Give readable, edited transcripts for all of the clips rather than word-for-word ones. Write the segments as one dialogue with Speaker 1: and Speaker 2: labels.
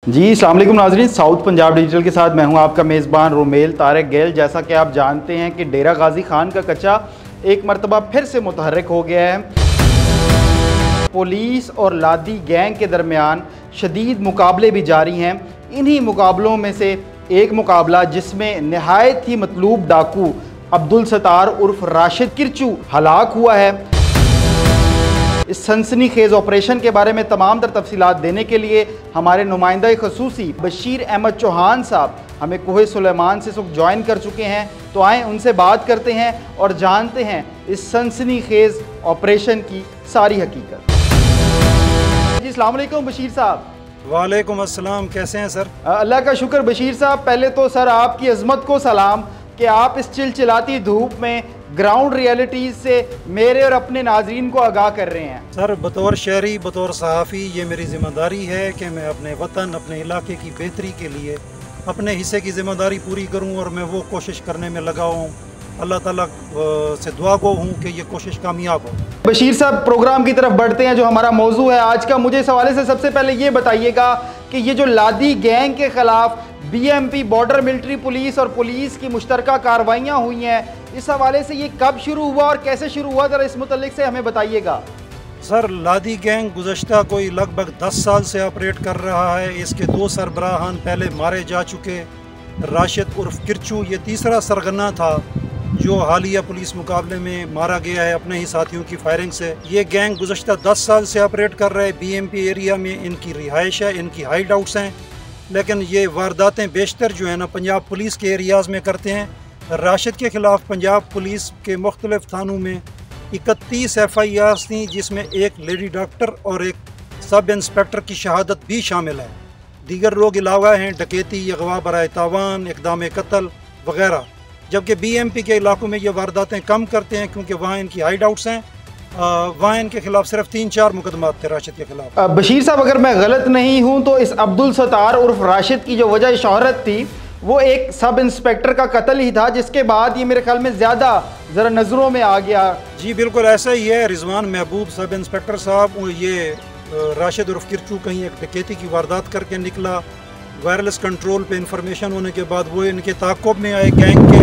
Speaker 1: जी अस्सलाम वालेकुम नाज़रीन, साउथ पंजाब डिजिटल के साथ मैं हूं आपका मेज़बान रोमेल तारिक गैल। जैसा कि आप जानते हैं कि डेरा गाजी खान का कच्चा एक मरतबा फिर से मुतहर्रिक हो गया है। पुलिस और लादी गैंग के दरमियान शदीद मुकाबले भी जारी हैं। इन्हीं मुकाबलों में से एक मुकाबला जिसमें नहायत ही मतलूब डाकू अब्दुल सत्तार उर्फ राशिद किरचू हलाक हुआ है। इस सनसनीखेज ऑपरेशन के बारे में तमाम तर तफसीलात देने के लिए हमारे नुमाइंदा खसूसी बशीर अहमद चौहान साहब हमें कोहे सुलेमान से ज्वाइन कर चुके हैं। तो आएँ उनसे बात करते हैं और जानते हैं इस सनसनीखेज ऑपरेशन की सारी हकीकत। जी अस्सलाम वालेकुम बशीर साहब।
Speaker 2: वालेकुम अस्सलाम, कैसे हैं सर?
Speaker 1: अल्लाह का शुक्र बशीर साहब। पहले तो सर आपकी अजमत को सलाम कि आप इस चिलचिलाती धूप में ग्राउंड रियलिटीज़ से मेरे और अपने नाजरीन को आगाह कर रहे हैं।
Speaker 2: सर बतौर शहरी, बतौर सहाफ़ी, ये मेरी ज़िम्मेदारी है कि मैं अपने वतन, अपने इलाके की बेहतरी के लिए अपने हिस्से की ज़िम्मेदारी पूरी करूं और मैं वो कोशिश करने में लगा हूं। अल्लाह ताला से दुआ गो हूं कि ये कोशिश कामयाब हो।
Speaker 1: बशीर साहब प्रोग्राम की तरफ बढ़ते हैं, जो हमारा मौजू है आज का। मुझे इस हवाले से सबसे पहले ये बताइएगा कि ये जो लादी गैंग के ख़िलाफ़ BMP बॉर्डर मिलिट्री पुलिस और पुलिस की मुश्तरका कार्रवाइयाँ हुई हैं, इस हवाले से ये कब शुरू हुआ और कैसे शुरू हुआ, ज़रा इस मुतल्लिक से हमें बताइएगा।
Speaker 2: सर लादी गैंग गुज़श्ता कोई लगभग 10 साल से ऑपरेट कर रहा है। इसके 2 सरबराहान पहले मारे जा चुके। राशिद उर्फ किरचू ये तीसरा सरगना था जो हालिया पुलिस मुकाबले में मारा गया है अपने ही साथियों की फायरिंग से। ये गैंग गुज़श्ता 10 साल से ऑपरेट कर रहे हैं। BMP एरिया में इनकी रिहाइश है, इनकी हाइड आउट्स हैं, लेकिन ये वारदातें बेशतर जो है ना पंजाब पुलिस के एरियाज़ में करते हैं। राशिद के ख़िलाफ़ पंजाब पुलिस के मुख्तलिफ थानों में 31 FIRs थी, जिसमें एक लेडी डॉक्टर और एक सब इंस्पेक्टर की शहादत भी शामिल है। दीगर लोग अलावा हैं डकैती, अगवा बराए तावान, इक़दाम कत्ल वगैरह। जबकि BMP के इलाकों में ये वारदातें कम करते हैं क्योंकि वहाँ इनकी हाइड आउट्स हैं। वहाँ इनके खिलाफ सिर्फ 3-4 मुकदमात थे राशिद के खिलाफ।
Speaker 1: बशीर साहब अगर मैं गलत नहीं हूँ तो इस अब्दुल सत्तार उर्फ राशिद की जो वजह शोहरत थी वो एक सब इंस्पेक्टर का कत्ल ही था, जिसके बाद ये मेरे ख्याल में ज़्यादा ज़रा नज़रों में आ गया। जी
Speaker 2: बिल्कुल ऐसा ही है। रिजवान महबूब सब इंस्पेक्टर साहब, ये राशिद उर्फ किरचू कहीं एक डकैती की वारदात करके निकला। वायरलेस कंट्रोल पे इंफॉर्मेशन होने के बाद वो इनके ताक़ुब में आए गैंग के,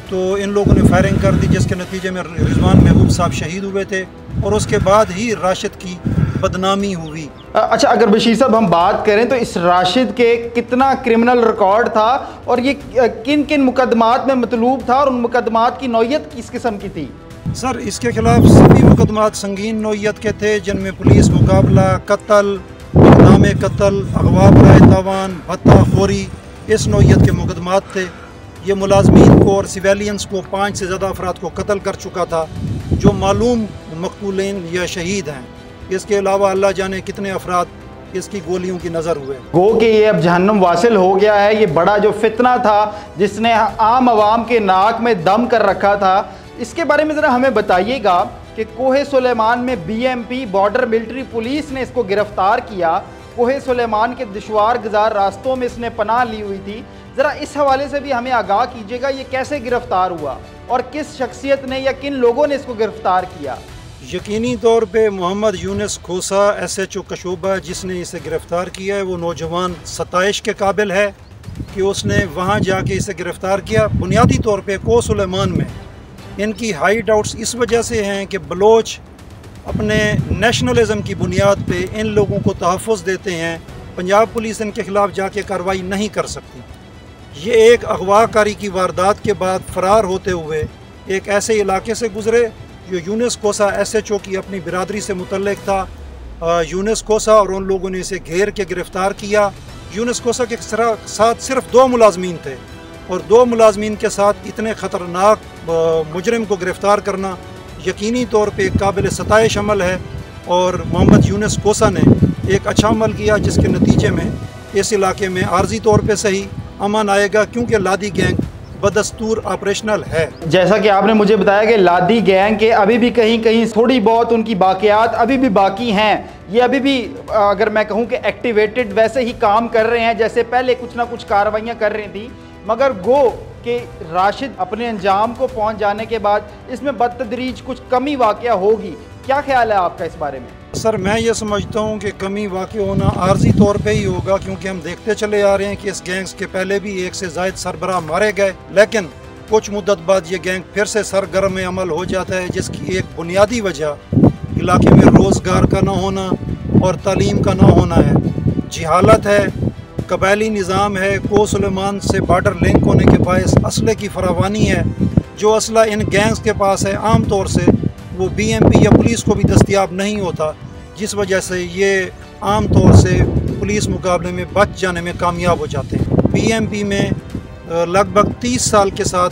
Speaker 2: तो इन लोगों ने फायरिंग कर दी, जिसके नतीजे में रिजवान महबूब साहब शहीद हुए थे और उसके बाद ही राशिद की बदनामी हुई।
Speaker 1: अच्छा, अगर बशीर साहब हम बात करें तो इस राशिद के कितना क्रिमिनल रिकॉर्ड था और ये किन किन मुकदमात में मतलूब था और उन मुकदमात की नौयत किस किस्म की थी?
Speaker 2: सर इसके खिलाफ सभी मुकदमात संगीन नौयत के थे, जिनमें पुलिस मुकाबला, कत्ल, इक़दाम कत्ल, अगवा बराए तावान, भत्ताखोरी, इस नौयत के मुकदमात थे। ये मुलाजमीन को और सिविलियंस को 5 से ज़्यादा अफराद को कत्ल कर चुका था जो मालूम मकतूलीन या शहीद हैं। इसके अलावा अल्लाह जाने कितने अफराद इसकी गोलियों की नज़र हुए।
Speaker 1: गो कि ये अब जहन्नुम वासिल हो गया है। ये बड़ा जो फितना था जिसने आम आवाम के नाक में दम कर रखा था, इसके बारे में ज़रा हमें बताइएगा कि कोहे सुलेमान में BMP बॉर्डर मिलिट्री पुलिस ने इसको गिरफ़्तार किया। कोहे सुलेमान के दुश्वार गुजार रास्तों में इसने पनाह ली हुई थी। ज़रा इस हवाले से भी हमें आगाह कीजिएगा, ये कैसे गिरफ़्तार हुआ और किस शख्सियत ने या किन लोगों ने इसको गिरफ़्तार किया?
Speaker 2: यकीनी तौर पे मोहम्मद यूनुस खोसा SHO कशोबा जिसने इसे गिरफ़्तार किया है, वो नौजवान सताइश के काबिल है कि उसने वहाँ जाके इसे गिरफ़्तार किया। बुनियादी तौर पे कोहे सुलेमान में इनकी हाइड आउट्स इस वजह से हैं कि बलोच अपने नेशनलिज़म की बुनियाद पे इन लोगों को तहफ़्फ़ुज़ देते हैं। पंजाब पुलिस इनके ख़िलाफ़ जाके कार्रवाई नहीं कर सकती। ये एक अगवाकारी की वारदात के बाद फ़रार होते हुए एक ऐसे इलाके से गुज़रे जो यूनुस खोसा SHO की अपनी बिरादरी से मुतल्लिक़ था। यूनुस खोसा और उन लोगों ने इसे घेर के गिरफ़्तार किया। यूनुस खोसा के साथ सिर्फ 2 मुलाजमीन थे और 2 मुलाजमीन के साथ इतने ख़तरनाक मुजरिम को गिरफ़्तार करना यकीनी तौर पे एक काबिल सताइश अमल है। और मोहम्मद यूनुस खोसा ने एक अच्छा अमल किया जिसके नतीजे में इस इलाके में आर्जी तौर पे सही अमन आएगा, क्योंकि लादी गैंग बदस्तूर ऑपरेशनल है।
Speaker 1: जैसा कि आपने मुझे बताया कि लादी गैंग के अभी भी कहीं कहीं थोड़ी बहुत उनकी बाकियात अभी भी बाकी हैं। ये अभी भी अगर मैं कहूँ कि एक्टिवेटेड वैसे ही काम कर रहे हैं जैसे पहले कुछ ना कुछ कार्रवाइयाँ कर रही थी, मगर गो कि राशिद अपने अंजाम को पहुँच जाने के बाद इसमें बदतदरीज कुछ कमी वाक़या होगी। क्या ख्याल है आपका इस बारे में?
Speaker 2: सर मैं ये समझता हूँ कि कमी वाक़ई होना आर्जी तौर पे ही होगा, क्योंकि हम देखते चले आ रहे हैं कि इस गैंग्स के पहले भी एक से ज़ायद सरबराह मारे गए, लेकिन कुछ मुद्दत बाद ये गैंग फिर से सरगर्म अमल हो जाता है, जिसकी एक बुनियादी वजह इलाके में रोज़गार का ना होना और तालीम का ना होना है, जहालत है, कबायली निज़ाम है, को सुलेमान से बॉर्डर लिंक होने के बायस असले की फरावानी है। जो असला इन गैंग्स के पास है आम तौर से वो BMP या पुलिस को भी दस्तयाब नहीं होता, जिस वजह से ये आम तौर से पुलिस मुकाबले में बच जाने में कामयाब हो जाते हैं। BMP में लगभग 30 साल के साथ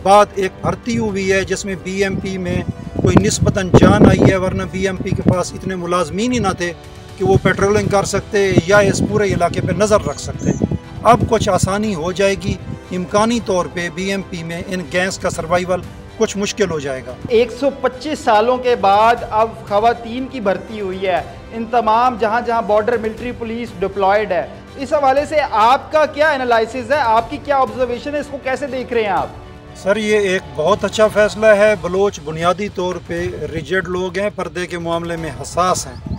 Speaker 2: बाद एक भर्ती हुई है जिसमें BMP में कोई निस्बतन जान आई है, वरना BMP के पास इतने मुलाजमीन ही ना थे कि वो पेट्रोलिंग कर सकते या इस पूरे इलाके पर नज़र रख सकते। अब कुछ आसानी हो जाएगी, इम्कानी तौर पे BMP में इन गैंग्स का सर्वाइवल कुछ मुश्किल हो जाएगा।
Speaker 1: 125 सालों के बाद अब ख़वातीन की भर्ती हुई है इन तमाम जहां जहां बॉर्डर मिलिट्री पुलिस डिप्लॉयड है। इस हवाले से आपका क्या एनालिसिस है, आपकी क्या ऑब्जर्वेशन है, इसको कैसे देख रहे हैं आप?
Speaker 2: सर ये एक बहुत अच्छा फैसला है। बलोच बुनियादी तौर पे रिजिड लोग हैं, पर्दे के मामले में हसास हैं,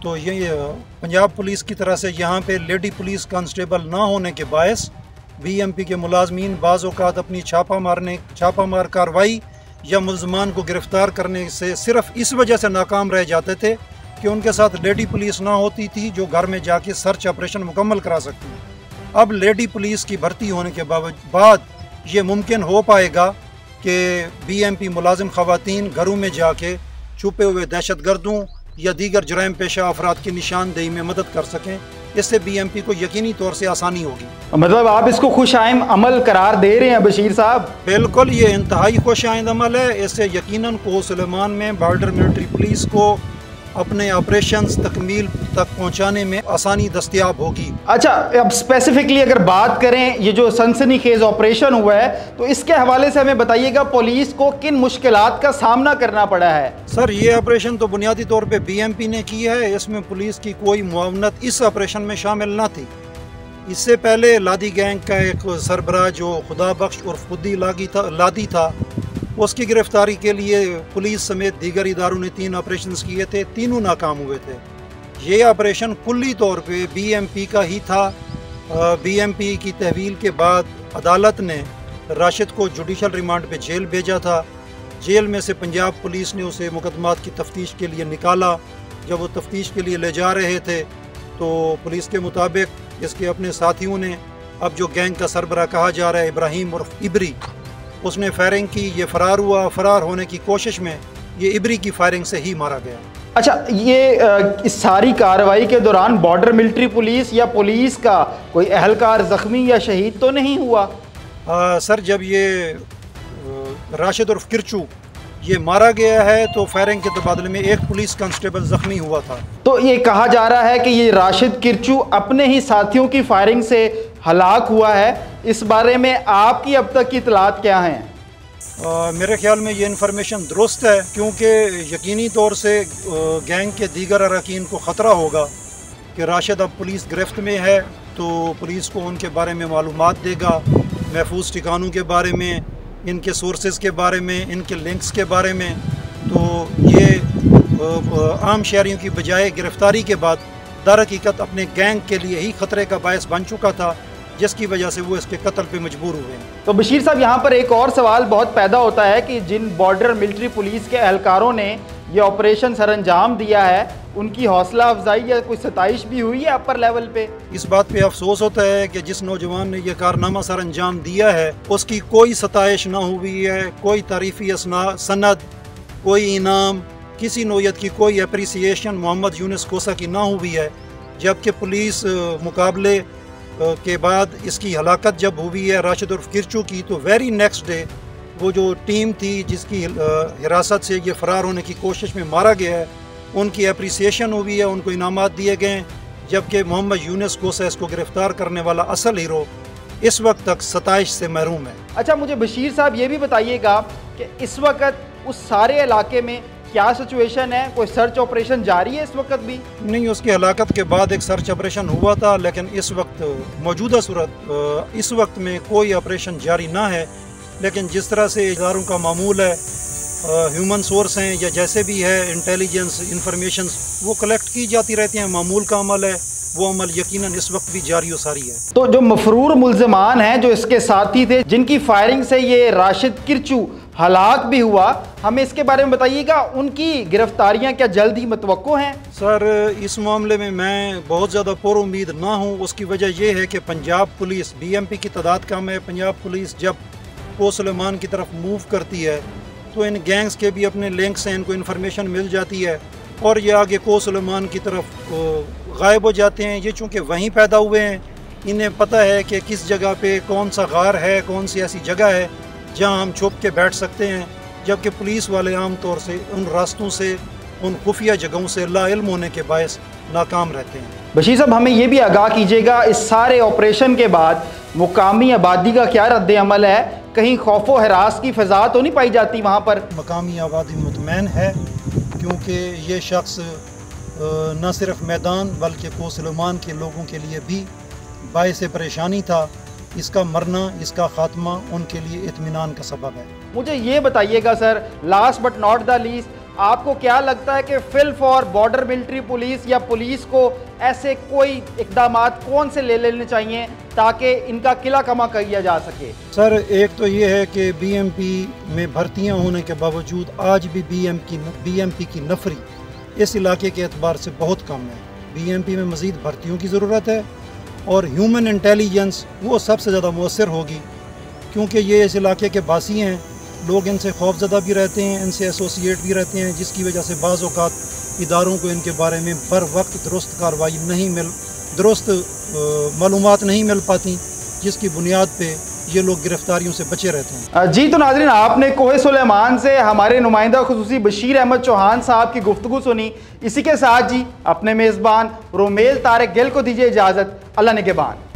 Speaker 2: तो ये पंजाब पुलिस की तरह से यहाँ पे लेडी पुलिस कांस्टेबल ना होने के बायस BMP के मुलाजमीन बाज़ औक़ात अपनी छापामार कार्रवाई या मुल्ज़मान को गिरफ़्तार करने से सिर्फ इस वजह से नाकाम रह जाते थे कि उनके साथ लेडी पुलिस ना होती थी जो घर में जाके सर्च ऑपरेशन मुकम्मल करा सकती है। अब लेडी पुलिस की भर्ती होने के बाद ये मुमकिन हो पाएगा कि BMP मुलाजिम ख़वातीन घरों में जाके छुपे हुए दहशतगर्दों या दीगर जराइम पेशा अफराद की निशानदेही में मदद कर सकें। इससे BMP को यकीनी तौर से आसानी होगी।
Speaker 1: मतलब आप इसको खुश आइंद अमल करार दे रहे हैं बशीर साहब?
Speaker 2: बिल्कुल, ये इंतहाई खुश आइंद अमल है। इससे यकीनन को सुलेमान में बॉर्डर मिलिट्री पुलिस को अपने ऑपरेशंस तकमील तक पहुंचाने में आसानी दस्तयाब होगी।
Speaker 1: अच्छा, अब स्पेसिफिकली अगर बात करें ये जो सनसनीखेज ऑपरेशन हुआ है तो इसके हवाले से हमें बताइएगा पुलिस को किन मुश्किलात का सामना करना पड़ा है? सर
Speaker 2: ये ऑपरेशन तो बुनियादी तौर पे BMP ने की है, इसमें पुलिस की कोई मुआवनत इस ऑपरेशन में शामिल ना थी। इससे पहले लादी गैंग का एक सरबराह जो खुदा बख्श उर्फ खुदी लादी था, उसकी गिरफ्तारी के लिए पुलिस समेत दीगर इदारों ने 3 ऑपरेशन किए थे, तीनों नाकाम हुए थे। ये ऑपरेशन कुल्ली तौर पे BMP का ही था। BMP की तहवील के बाद अदालत ने राशिद को जुडिशल रिमांड पे जेल भेजा था। जेल में से पंजाब पुलिस ने उसे मुकदमात की तफ्तीश के लिए निकाला। जब वो तफ्तीश के लिए ले जा रहे थे तो पुलिस के मुताबिक इसके अपने साथियों ने, अब जो गैंग का सरबराह कहा जा रहा है इब्राहिम उर्फ इबरी, उसने फायरिंग की, ये फरार हुआ। फरार होने की कोशिश में ये इबरी की फायरिंग से ही मारा गया।
Speaker 1: अच्छा, ये इस सारी कार्रवाई के दौरान बॉर्डर मिलिट्री पुलिस या पुलिस का कोई अहलकार ज़ख्मी या शहीद तो नहीं हुआ?
Speaker 2: सर जब ये राशिद उर्फ किरचू ये मारा गया है तो फायरिंग के तबादले में एक पुलिस कांस्टेबल ज़ख्मी हुआ था।
Speaker 1: तो ये कहा जा रहा है कि ये राशिद किरचू अपने ही साथियों की फायरिंग से हलाक हुआ है। इस बारे में आपकी अब तक की इतलात क्या हैं?
Speaker 2: मेरे ख्याल में ये इन्फॉर्मेशन दुरुस्त है, क्योंकि यकीनी तौर से गैंग के दीगर अरकान को ख़तरा होगा कि राशिद अब पुलिस गिरफ्त में है, तो पुलिस को उनके बारे में मालूमात देगा, महफूज ठिकानों के बारे में, इनके सोर्सेज के बारे में, इनके लिंक्स के बारे में। तो ये आम शहरियों की बजाय गिरफ्तारी के बाद दर हकीकत अपने गैंग के लिए ही ख़तरे का बायस बन चुका था, जिसकी वजह से वो इसके कत्ल पे मजबूर हुए हैं।
Speaker 1: तो बशीर साहब, यहाँ पर एक और सवाल बहुत पैदा होता है कि जिन बॉर्डर मिलिट्री पुलिस के एहलकारों ने ये ऑपरेशन सर अंजाम दिया है, उनकी हौसला अफजाई या कोई सताइश भी हुई है अपर लेवल पे?
Speaker 2: इस बात पे अफसोस होता है कि जिस नौजवान ने यह कारनामा सर अंजाम दिया है उसकी कोई सताइश ना हुई है, कोई तारीफ़ी सनद, कोई इनाम, किसी नौयत की कोई अप्रिसिएशन मोहम्मद यूनुस खोसा की ना हुई है। जबकि पुलिस मुकाबले के बाद इसकी हलाकत जब हुई है राशिद उर्फ किरचू की, तो वेरी नेक्स्ट डे वो जो टीम थी जिसकी हिरासत से ये फ़रार होने की कोशिश में मारा गया है, उनकी अप्रिसिएशन हुई है, उनको इनामात दिए गए। जबकि मोहम्मद यूनुस खोसा इसको गिरफ़्तार करने वाला असल हीरो इस वक्त तक सताइश से महरूम है।
Speaker 1: अच्छा, मुझे बशीर साहब ये भी बताइएगा कि इस वक्त उस सारे इलाके में क्या सिचुएशन है? कोई सर्च ऑपरेशन जारी है इस वक्त भी?
Speaker 2: नहीं, उसकी हलाकत के बाद एक सर्च ऑपरेशन हुआ था, लेकिन इस वक्त मौजूदा सूरत इस वक्त में कोई ऑपरेशन जारी ना है। लेकिन जिस तरह से इदारों का मामूल है, ह्यूमन सोर्स हैं या जैसे भी है, इंटेलिजेंस इंफॉर्मेशन वो कलेक्ट की जाती रहती हैं, मामूल का अमल है। वो अमल यकीनन इस वक्त भी जारी व सारी है।
Speaker 1: तो जो मफरूर मुल्ज़िमान हैं, जो इसके साथी थे, जिनकी फायरिंग से ये राशिद किरचू हलाक भी हुआ, हमें इसके बारे में बताइएगा। उनकी गिरफ्तारियां क्या जल्द ही मुतवक्को हैं?
Speaker 2: सर, इस मामले में मैं बहुत ज़्यादा पुरुम्मीद ना हूँ। उसकी वजह यह है कि पंजाब पुलिस, BMP की तादाद कम है। पंजाब पुलिस जब को सुलेमान की तरफ मूव करती है तो इन गैंग्स के भी अपने लिंक्स हैं, इनको इन्फॉर्मेशन मिल जाती है और ये आगे को सुलेमान की तरफ गायब हो जाते हैं। ये चूँकि वहीं पैदा हुए हैं, इन्हें पता है कि किस जगह पे कौन सा गार है, कौन सी ऐसी जगह है जहां हम छुप के बैठ सकते हैं। जबकि पुलिस वाले आम तौर से उन रास्तों से, उन खुफिया जगहों से लाइल्म होने के बायस नाकाम रहते हैं।
Speaker 1: बशीर साहब, हमें ये भी आगाह कीजिएगा, इस सारे ऑपरेशन के बाद मुकामी आबादी का क्या रद्द अमल है? कहीं खौफो हरास की फ़िज़ा तो नहीं पाई जाती वहाँ पर?
Speaker 2: मकामी आबादी मुतमैन है, क्योंकि ये शख्स न सिर्फ मैदान बल्कि को सुलेमान के लोगों के लिए भी बायस परेशानी था। इसका मरना, इसका खात्मा उनके लिए इत्मीनान का सबब है।
Speaker 1: मुझे ये बताइएगा sir, last but not the least, आपको क्या लगता है कि फिल फॉर बॉर्डर मिलिट्री पुलिस या पुलिस को ऐसे कोई इकदाम कौन से ले लेने चाहिए ताकि इनका किला कमा किया जा सके?
Speaker 2: सर, एक तो ये है कि BMP में भर्तियां होने के बावजूद आज भी BMP की नफरी इस इलाके के एतबार से बहुत कम है। BMP में मज़ीद भर्तियों की ज़रूरत है और ह्यूमन इंटेलिजेंस वो सबसे ज़्यादा मौसर होगी, क्योंकि ये इस इलाके के बासी हैं। लोग इनसे खौफज़दा भी रहते हैं, इनसे एसोसिएट भी रहते हैं, जिसकी वजह से बाज़ औक़ात इदारों को इनके बारे में बर वक्त दुरुस्त कार्रवाई दुरुस्त मालूमात नहीं मिल पाती, जिसकी बुनियाद पे ये लोग गिरफ्तारियों से बचे रहते हैं।
Speaker 1: जी, तो नाज़रीन, आपने कोहे सुलेमान से हमारे नुमाइंदा खुसूसी बशीर अहमद चौहान साहब की गुफ्तगू सुनी। इसी के साथ जी अपने मेज़बान रोमेल तारिक गिल को दीजिए इजाज़त। अल्लाह निगहबान।